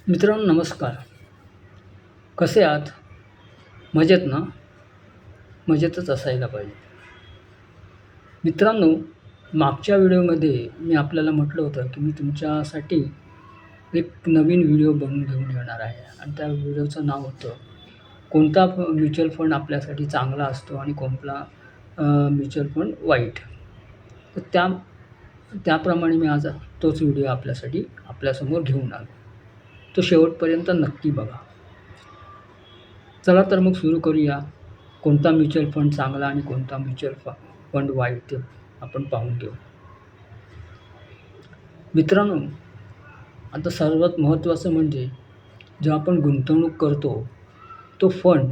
मित्रांनो नमस्कार. कसे आहात? मजेत ना? मजेतच असायला पाहिजे. मित्रांनो, मागच्या व्हिडिओमध्ये मी आपल्याला म्हटलं होतं, की मी तुमच्यासाठी एक नवीन व्हिडिओ बनवून घेऊन येणार आहे आणि त्या व्हिडिओचं नाव होतं, कोणता म्युच्युअल फंड आपल्यासाठी चांगला असतो आणि कोणता म्युच्युअल फंड वाईट. तर त्याप्रमाणे मी आज तोच व्हिडिओ आपल्यासमोर घेऊन आलो. तो शेवटपर्यंत नक्की बघा. चला तर मग सुरू करूया. कोणता म्युच्युअल फंड चांगला आणि कोणता म्युच्युअल फंड वाईट ते आपण पाहून घेऊ. मित्रांनो, आता सर्वात महत्त्वाचं म्हणजे जेव्हा आपण गुंतवणूक करतो, तो फंड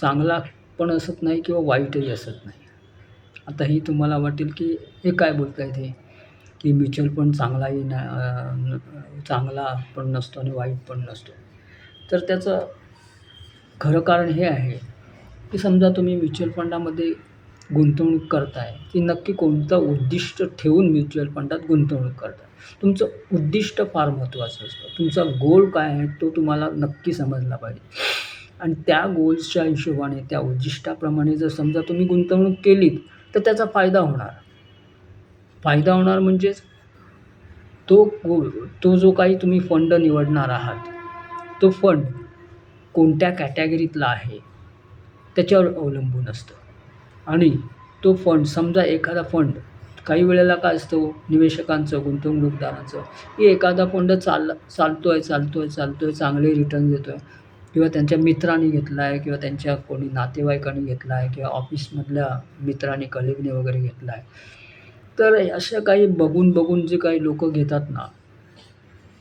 चांगला पण असत नाही किंवा वाईटही असत नाही. आता ही तुम्हाला वाटेल, की हे काय बोलतायत हे, की म्युच्युअल फंड चांगला पण नसतो आणि वाईट पण नसतो. तर त्याचं खरं कारण हे आहे, की समजा तुम्ही म्युच्युअल फंडामध्ये गुंतवणूक करताय, की नक्की कोणतं उद्दिष्ट ठेवून म्युच्युअल फंडात गुंतवणूक करताय. तुमचं उद्दिष्ट फार महत्त्वाचं असतं. तुमचा गोल काय आहे तो तुम्हाला नक्की समजला पाहिजे आणि त्या गोल्सच्या हिशोबाने, त्या उद्दिष्टाप्रमाणे जर समजा तुम्ही गुंतवणूक केलीत, तर त्याचा फायदा होणार. फायदा होणार म्हणजेच तो जो काही तुम्ही फंड निवडणार आहात, तो फंड कोणत्या कॅटेगरीतला आहे, त्याच्यावर अवलंबून असतं आणि तो फंड समजा एखादा फंड काही वेळेला काय असतं निवेशकांचं, गुंतवणूकदारांचं, की एखादा फंड चालतोय, चांगले रिटर्न देतोय किंवा त्यांच्या मित्रांनी घेतला आहे किंवा त्यांच्या कोणी नातेवाईकांनी घेतला आहे किंवा ऑफिसमधल्या मित्रांनी, कलीगने वगैरे घेतला आहे. तर अशा काही बघून जे काही लोकं घेतात ना,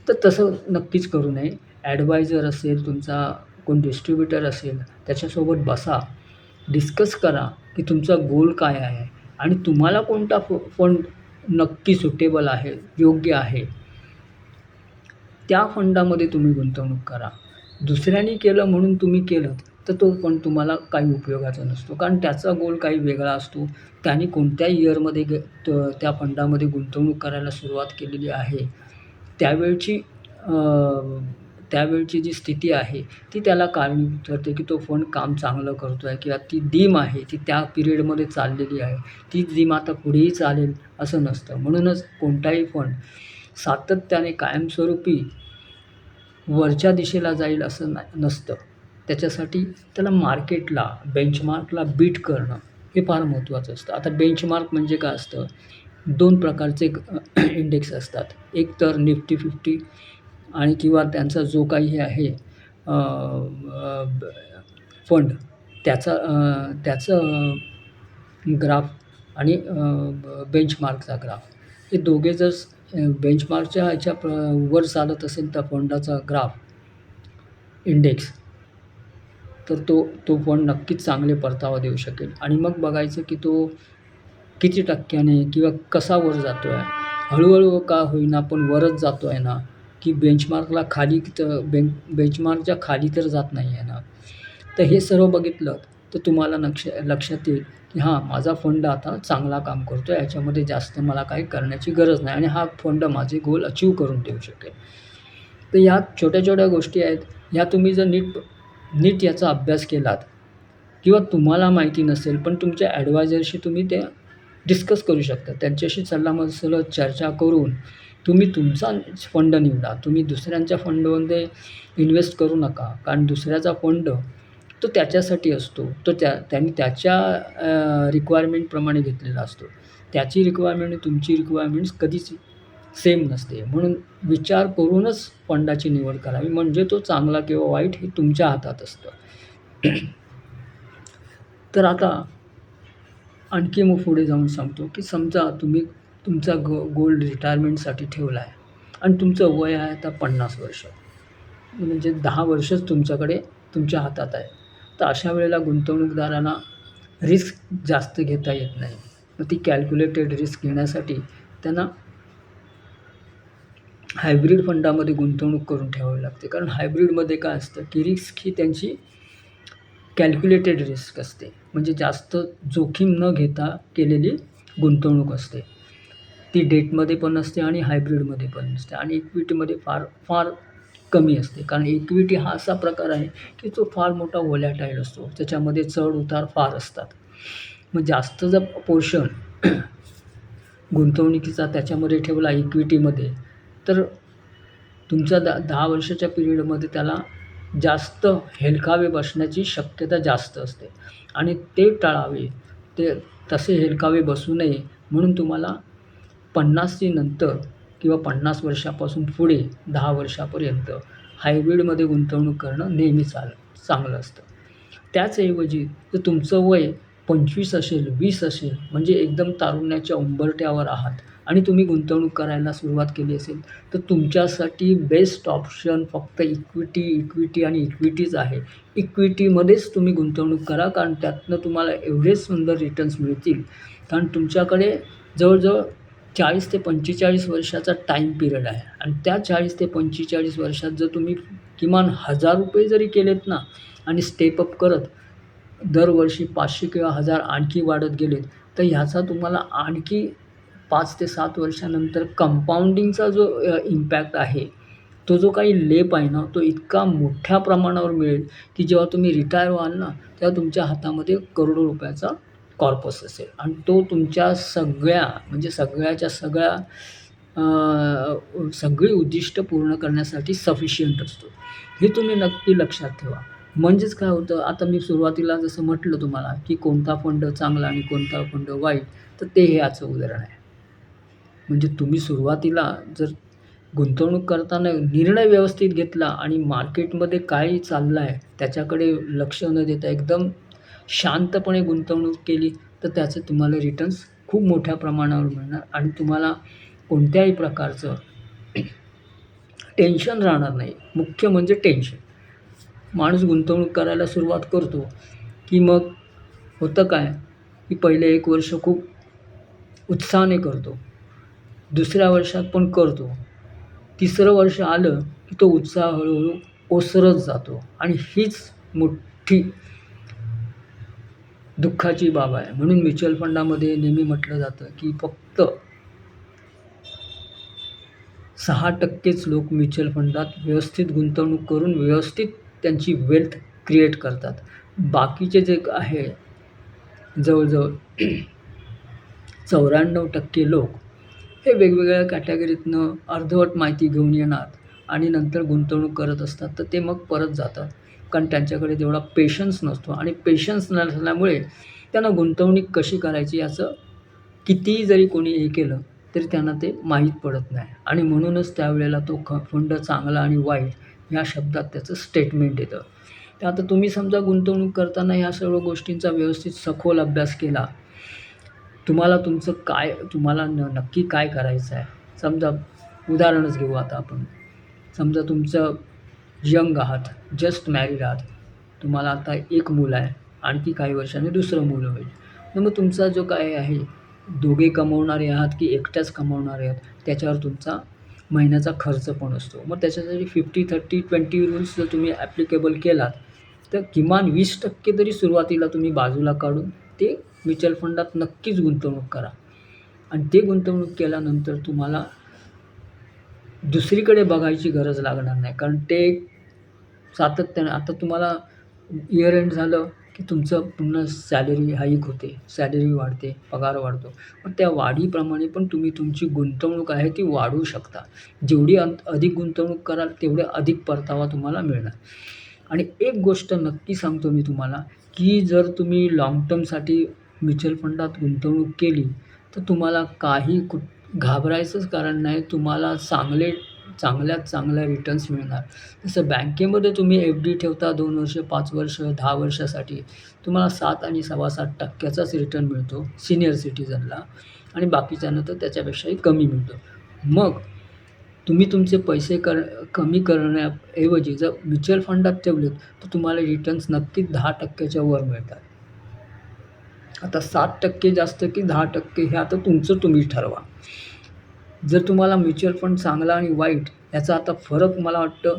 तर तसं नक्कीच करू नये. ॲडवायझर असेल, तुमचा कोण डिस्ट्रिब्युटर असेल, त्याच्यासोबत बसा, डिस्कस करा, की तुमचा गोल काय आहे आणि तुम्हाला कोणता फंड नक्की सुटेबल आहे, योग्य आहे. त्या फंडामध्ये तुम्ही गुंतवणूक करा. दुसऱ्यांनी केलं म्हणून तुम्ही केलंत, तर तो फंड तुम्हाला काही उपयोगाचा नसतो. कारण त्याचा गोल काही वेगळा असतो. त्याने कोणत्या इयरमध्ये त्या फंडामध्ये गुंतवणूक करायला सुरुवात केलेली आहे, त्यावेळची त्यावेळची जी स्थिती आहे, ती त्याला कारणीभूत ठरते, की तो फंड काम चांगलं करतोय किंवा ती डीम आहे, ती त्या पिरियडमध्ये चाललेली आहे. तीच डीम आता पुढेही चालेल असं नसतं. म्हणूनच कोणताही फंड सातत्याने कायमस्वरूपी वरच्या दिशेला जाईल असं नसतं. त्याच्यासाठी त्याला मार्केटला, बेंचमार्कला बीट करणं हे फार महत्त्वाचं असतं. आता बेंचमार्क म्हणजे काय असतं? 2 प्रकारचे इंडेक्स असतात. एक तर निफ्टी 50 आणि किंवा त्यांचा जो काही हे आहे फंड त्याचं ग्राफ आणि बेंचमार्कचा ग्राफ. हे दोघे जर बेंचमार्कच्या वर चालत असेल तर फंडाचा ग्राफ, इंडेक्स, तर तो फंड नक्कीच चांगले परतावा देऊ शकेल आणि मग बघायचं की तो किती टक्क्याने किंवा कसा वर जातो आहे. हळू-हळू का होईना पण वरच जातो आहे ना, की बेंचमार्कला खाली बेंचमार्कच्या खाली तर जात नाही आहे ना. तर हे सर्व बघितलं तर तुम्हाला लक्षात येईल, की हां, माझा फंड आता चांगला काम करतो आहे. याच्यामध्ये जास्त मला काही करण्याची गरज नाही आणि हा फंड माझे गोल अचीव्ह करून देऊ शकेल. तर ह्या छोट्या-छोट्या गोष्टी आहेत. ह्या तुम्ही जर नीट याचा अभ्यास केलात किंवा तुम्हाला माहिती नसेल, पण तुमच्या ॲडवायझरशी तुम्ही ते डिस्कस करू शकता. त्यांच्याशी सल्लामसलत चर्चा करून तुम्ही तुमचा फंड निवडा. तुम्ही दुसऱ्यांच्या फंडमध्ये इन्व्हेस्ट करू नका. कारण दुसऱ्याचा फंड तो त्याच्यासाठी असतो. तो त्याने त्याच्या रिक्वायरमेंटप्रमाणे घेतलेला असतो. त्याची रिक्वायरमेंट आणि तुमची रिक्वायरमेंट्स कधीच सेम नसते. म्हणून विचार करूनच फंडाची निवड करावी. म्हणजे तो चांगला किंवा वाईट हे तुमच्या हातात असतं. तर आता आणखी मग पुढे जाऊन सांगतो, की समजा तुम्ही तुमचा गोल रिटायरमेंटसाठी ठेवला आहे आणि तुमचं वय आहे आता 50 वर्ष. म्हणजे 10 वर्षच तुमच्याकडे तुमच्या हातात आहे. तर अशा वेळेला गुंतवणूकदारांना रिस्क जास्त घेता येत नाही. मग ती कॅल्क्युलेटेड रिस्क घेण्यासाठी त्यांना हायब्रिड फंडामध्ये गुंतवणूक करून ठेवावी लागते. कारण हायब्रिडमध्ये काय असतं, की रिस्क ही त्यांची कॅल्क्युलेटेड रिस्क असते. म्हणजे जास्त जोखीम न घेता केलेली गुंतवणूक असते. ती डेटमध्ये पण असते आणि हायब्रिडमध्ये पण असते आणि इक्विटीमध्ये फार फार कमी असते. कारण इक्विटी हा असा प्रकार आहे, की तो फार मोठा व्होलॅटाईल असतो. त्याच्यामध्ये चढ-उतार फार असतात. मग जास्त जर पोर्शन गुंतवणुकीचा त्याच्यामध्ये ठेवला इक्विटीमध्ये, तर तुमच्या 10 वर्षाच्या पिरियडमध्ये त्याला जास्त हेलकावे बसण्याची शक्यता जास्त असते आणि ते टाळावे. ते तसे हेलकावे बसू नये म्हणून तुम्हाला 50ची नंतर किंवा 50 वर्षापासून पुढे 10 वर्षापर्यंत हायब्रिडमध्ये गुंतवणूक करणं नेहमी चांगलं असतं. त्याचऐवजी जर तुमचं वय 25 असेल, 20 असेल, म्हणजे एकदम तारुण्याच्या उंबरठ्यावर आहात आणि तुम्ही गुंतवणूक करायला सुरुवात केली असेल, तर तुमच्यासाठी बेस्ट ऑप्शन फक्त इक्विटी आणि इक्विटीच आहे. इक्विटीमध्येच तुम्ही गुंतवणूक करा, कारण त्यातनं तुम्हाला एवढे सुंदर रिटर्न्स मिळतील. कारण तुमच्याकडे जवळ-जवळ 40 ते 45 वर्षाचा टाईम पिरियड आहे आणि त्या 40 ते 45 वर्षात जर तुम्ही किमान ₹1000 जरी केलेत ना आणि स्टेप अप करत दरवर्षी 500 किंवा 1000 आणखी वाढत गेलेत, तर ह्याचा तुम्हाला आणखी 5 ते 7 वर्षानंतर कंपाउंडिंगचा जो इम्पॅक्ट आहे, तो जो काही लेप आहे ना, तो इतका मोठ्या प्रमाणावर मिळेल, की जेव्हा तुम्ही रिटायर व्हाल ना, तेव्हा तुमच्या हातामध्ये करोडो रुपयाचा कॉर्पस असेल आणि तो तुमच्या म्हणजे सगळ्याच्या सगळ्या सगळी उद्दिष्ट पूर्ण करण्यासाठी सफिशियंट असतो. हे तुम्ही नक्की लक्षात ठेवा. म्हणजेच काय होतं, आता मी सुरुवातीला जसं म्हटलं तुम्हाला, की कोणता फंड चांगला आणि कोणता फंड वाईट, तर ते हे याचं उदाहरण आहे. म्हणजे तुम्ही सुरुवातीला जर गुंतवणूक करताना निर्णय व्यवस्थित घेतला आणि मार्केटमध्ये काय चाललं आहे त्याच्याकडे लक्ष न देता एकदम शांतपणे गुंतवणूक केली, तर त्याचे तुम्हाला रिटर्न्स खूप मोठ्या प्रमाणावर मिळणार आणि तुम्हाला कोणत्याही प्रकारचं टेन्शन राहणार नाही. मुख्य म्हणजे टेन्शन. माणूस गुंतवणूक करायला सुरुवात करतो, की मग होतं काय, की पहिले 1 वर्ष खूप उत्साहाने करतो. दुसऱ्या वर्षात पण करतो. तिसरं वर्ष आलं, की तो उत्साह हळू-हळू ओसरत जातो आणि हीच मोठी दुःखाची बाब आहे. म्हणून म्युच्युअल फंडामध्ये नेहमी म्हटलं जातं, की फक्त 6%च लोक म्युच्युअल फंडात व्यवस्थित गुंतवणूक करून व्यवस्थित त्यांची वेल्थ क्रिएट करतात. बाकीचे जे आहे जवळ-जवळ 94% लोक हे वेगवेगळ्या कॅटेगरीतनं अर्धवट माहिती घेऊन येणार आणि नंतर गुंतवणूक करत असतात. तर ते मग परत जातात. कारण त्यांच्याकडे तेवढा पेशन्स नसतो आणि पेशन्स नसल्यामुळे त्यांना गुंतवणूक कशी करायची याचं कितीही जरी कोणी हे केलं, तरी त्यांना ते माहीत पडत नाही आणि म्हणूनच त्यावेळेला तो फंड चांगला आणि वाईट या शब्दात त्याचं स्टेटमेंट येतं. तर आता तुम्ही समजा गुंतवणूक करताना ह्या सर्व गोष्टींचा व्यवस्थित सखोल अभ्यास केला. तुम्हाला नक्की काय करायचं आहे. समजा उदाहरणच घेऊ आता आपण. समजा तुमचं यंग आहात, जस्ट मॅरीड आहात. तुम्हाला आता एक मूल आहे. आणखी काही वर्षांनी दुसरं मूल होईल. तर मग तुमचा जो काय आहे, दोघे कमवणारे आहात की एकट्याच कमवणारे आहात, त्याच्यावर तुमचा महिन्याचा खर्च पण असतो. मग त्याच्यासाठी 50-30-20 रूल्स जर तुम्ही ॲप्लिकेबल केलात, तर किमान 20% तरी सुरुवातीला तुम्ही बाजूला काढून ते म्युच्युअल फंडात नक्कीच गुंतवणूक करा आणि ते गुंतवणूक केल्यानंतर तुम्हाला दुसरीकडे बघायची गरज लागणार नाही. कारण ते सातत्याने आता तुम्हाला इयर एंड झालं, की तुमचं पुन्हा सॅलरी हाईक होते, सॅलरी वाढते, पगार वाढतो. पण त्या वाढीप्रमाणे पण तुम्ही तुमची गुंतवणूक आहे ती वाढवू शकता. जेवढी अधिक गुंतवणूक कराल, तेवढे अधिक परतावा तुम्हाला मिळणार. आणि एक गोष्ट नक्की सांगतो मी तुम्हाला, की जर तुम्ही लाँग टर्मसाठी म्युच्युअल फंडात गुंतवणूक केली, तर तुम्हाला काही घाबरायचंच कारण नाही. तुम्हाला चांगल्यात चांगल्या रिटर्न्स मिळणार. जसं बँकेमध्ये तुम्ही एफ-डी ठेवता 2 वर्ष, 5 वर्ष, 10 वर्षासाठी तुम्हाला 7 आणि 7.25%चाच रिटर्न मिळतो सीनियर सिटिझनला आणि बाकीच्यांना तर त्याच्यापेक्षाही कमी मिळतो. मग तुम्ही तुमचे पैसे कमी करण्याऐवजी जर म्युच्युअल फंडात ठेवलेत, तर तुम्हाला रिटर्न्स नक्कीच 10%च्या वर मिळतात. आता 7% जास्त की 10% हे आता तुम्ही ठरवा. जर तुम्हाला म्युच्युअल फंड चांगला आणि वाईट याचा आता फरक मला वाटतं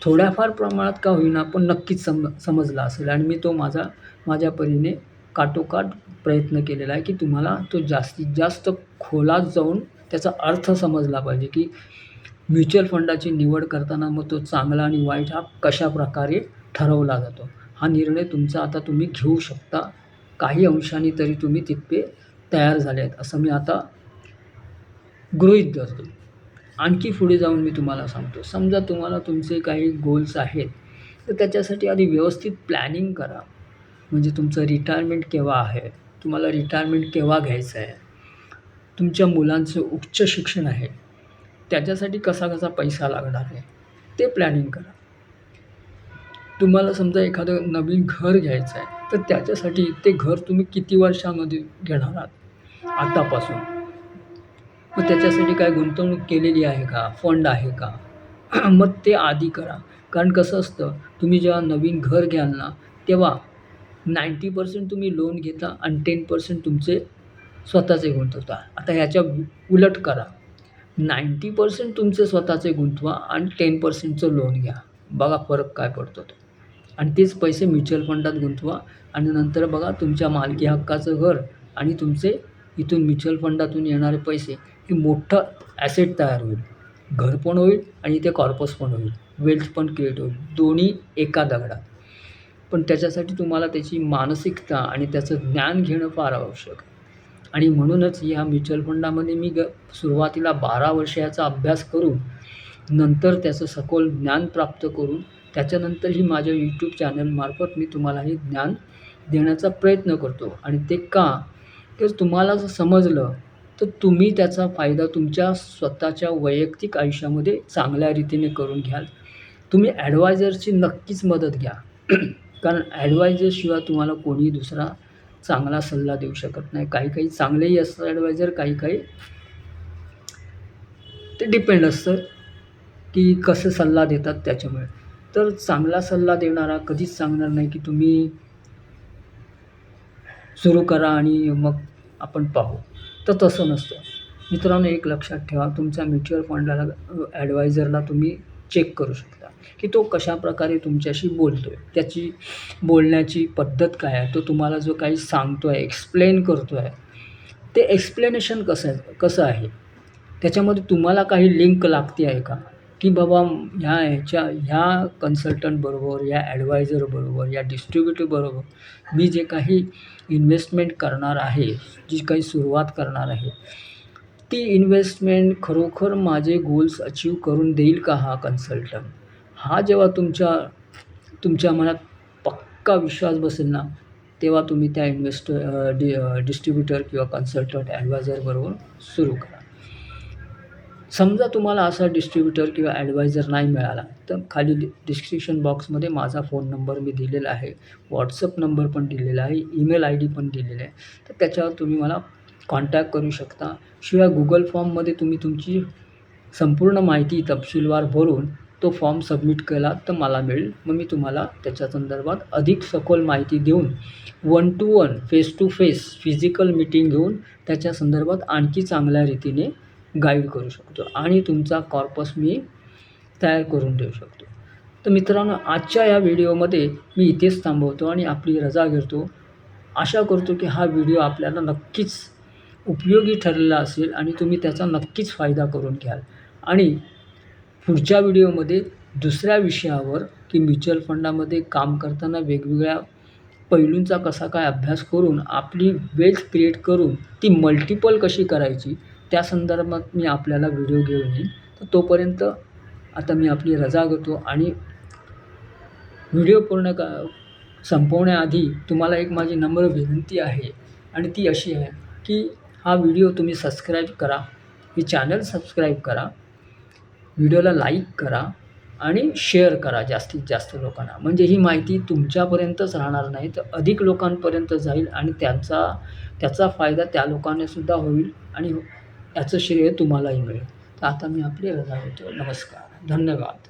थोड्याफार प्रमाणात का होईना पण नक्कीच समजला असेल आणि मी तो माझ्या परीने काटोकाट प्रयत्न केलेला आहे, की तुम्हाला तो जास्तीत जास्त खोलात जाऊन त्याचा अर्थ समजला पाहिजे, की म्युच्युअल फंडाची निवड करताना मग तो चांगला आणि वाईट हा कशाप्रकारे ठरवला जातो. हा निर्णय तुमचा आता तुम्ही घेऊ शकता. काही अंशाने तरी तुम्ही तितके तयार झाले आहेत, असं मी आता गृहीत धरतो. आणखी पुढे जाऊन मी तुम्हाला सांगतो. समजा तुम्हाला तुमचे काही गोल्स आहेत, तर त्याच्यासाठी आधी व्यवस्थित प्लॅनिंग करा. म्हणजे तुमचं रिटायरमेंट केव्हा आहे? तुम्हाला रिटायरमेंट केव्हा घ्यायचं आहे? तुमच्या मुलांचं उच्च शिक्षण आहे, त्याच्यासाठी कसा पैसा लागणार आहे, ते प्लॅनिंग करा. तुम्हाला समजा एखादं नवीन घर घ्यायचं आहे, तर त्याच्यासाठी ते घर तुम्ही किती वर्षामध्ये घेणार आहात आतापासून? मग त्याच्यासाठी काय गुंतवणूक केलेली आहे का? फंड आहे का? मग ते आधी करा. कारण कसं असतं, तुम्ही जेव्हा नवीन घर घ्याल ना, तेव्हा 90% तुम्ही लोन घेता आणि 10% तुमचे स्वतःचे गुंतवता. आता ह्याच्या उलट करा. 90% तुमचे स्वतःचे गुंतवा आणि 10%चं लोन घ्या. बघा फरक काय पडतो तो. आणि तेच पैसे म्युच्युअल फंडात गुंतवा आणि नंतर बघा तुमच्या मालकी हक्काचं घर आणि तुमचे इथून म्युच्युअल फंडातून येणारे पैसे, हे मोठं ॲसेट तयार होईल. घर पण होईल आणि इथे कॉर्पस पण होईल. वेल्थ पण क्रिएट होईल. दोन्ही एका दगडात. पण त्याच्यासाठी तुम्हाला त्याची मानसिकता आणि त्याचं ज्ञान घेणं फार आवश्यक आहे. आणि म्हणूनच ह्या म्युच्युअल फंडामध्ये मी सुरुवातीला 12 वर्ष याचा अभ्यास करून, नंतर त्याचं सखोल ज्ञान प्राप्त करून, त्याच्यानंतरही माझ्या यूट्यूब चॅनलमार्फत मी तुम्हाला हे ज्ञान देण्याचा प्रयत्न करतो. आणि ते का? तर तुम्हाला जर समजलं, तर तुम्ही त्याचा फायदा तुमच्या स्वतःच्या वैयक्तिक आयुष्यामध्ये चांगल्या रीतीने करून घ्याल. तुम्ही ॲडवायझरची नक्कीच मदत घ्या. कारण ॲडवायझरशिवाय तुम्हाला कोणीही दुसरा चांगला सल्ला देऊ शकत नाही. काही चांगलेही असतात ॲडवायझर, काही ते डिपेंड असतं की कसं सल्ला देतात त्याच्यामुळे. तर चांगला सल्ला देणारा कधीच सांगणार नाही की तुम्ही सुरू करा आणि मग आपण पाहू. तर तसं नसतं. मित्रांनो, एक लक्षात ठेवा, तुमच्या म्युच्युअल फंडाला ॲडवायझरला तुम्ही चेक करू शकता की तो कशाप्रकारे तुमच्याशी बोलतो आहे. त्याची बोलण्याची पद्धत काय आहे? तो तुम्हाला जो काही सांगतो आहे, एक्सप्लेन करतो आहे, ते एक्सप्लेनेशन कसं आहे? त्याच्यामध्ये तुम्हाला काही लिंक लागते आहे का? की बाबा ह्या कन्सल्टंटबरोबर, या ॲडवायझरबरोबर, या डिस्ट्रिब्युटरबरोबर मी जे काही इन्व्हेस्टमेंट करणार आहे, जी काही सुरुवात करणार आहे, ती इन्व्हेस्टमेंट खरोखर माझे गोल्स अचीव करून देईल का हा कन्सल्टंट? हा जेव्हा तुमच्या मनात पक्का विश्वास बसेल ना, तेव्हा तुम्ही त्या डिस्ट्रिब्युटर किंवा कन्सल्टंट ॲडवायझरबरोबर सुरू करा. समजा तुम्हाला असा डिस्ट्रिब्युटर किंवा ॲडवायझर नाही मिळाला, तर खाली डिस्क्रिप्शन बॉक्समध्ये माझा फोन नंबर मी दिलेला आहे, व्हॉट्सअप नंबर पण दिलेला आहे, ईमेल ID पण दिलेला आहे. तर त्याच्यावर तुम्ही मला कॉन्टॅक्ट करू शकता. शिवाय Google फॉर्ममध्ये तुम्ही तुमची संपूर्ण माहिती तपशीलवार भरून तो फॉर्म सबमिट केला तर मला मिळेल. मग मी तुम्हाला त्याच्या संदर्भात अधिक सखोल माहिती देऊन 1 to 1, face to face physical meeting घेऊन त्याच्या संदर्भात आणखी चांगल्या रीतीने गाईड करू शकतो आणि तुमचा कॉर्पस मी तयार करून देऊ शकतो. तर मित्रांनो, आजच्या या व्हिडिओमध्ये मी इथेच थांबवतो आणि आपली रजा घेतो. आशा करतो की हा व्हिडिओ आपल्याला नक्कीच उपयोगी ठरलेला असेल आणि तुम्ही त्याचा नक्कीच फायदा करून घ्याल. आणि पुढच्या व्हिडिओमध्ये दुसऱ्या विषयावर, की म्युच्युअल फंडामध्ये काम करताना वेगवेगळ्या पैलूंचा कसा काय अभ्यास करून आपली वेल्थ क्रिएट करून ती मल्टिपल कशी करायची, त्या संदर्भात मी आपल्याला व्हिडिओ घेऊन येईन. तर तोपर्यंत आता मी आपली रजा घेतो आणि व्हिडिओ संपवण्याआधी तुम्हाला एक माझी नम्र विनंती आहे आणि ती अशी आहे की हा व्हिडिओ तुम्ही सबस्क्राईब करा, हे चॅनल सबस्क्राईब करा, व्हिडिओला लाईक करा आणि शेअर करा जास्तीत जास्त लोकांना. म्हणजे ही माहिती तुमच्यापर्यंतच राहणार नाही, तर अधिक लोकांपर्यंत जाईल आणि त्याचा फायदा त्या लोकांनासुद्धा होईल आणि याचं श्रेय तुम्हालाही मिळेल. तर आता मी आपली रजा घेतो. नमस्कार. धन्यवाद.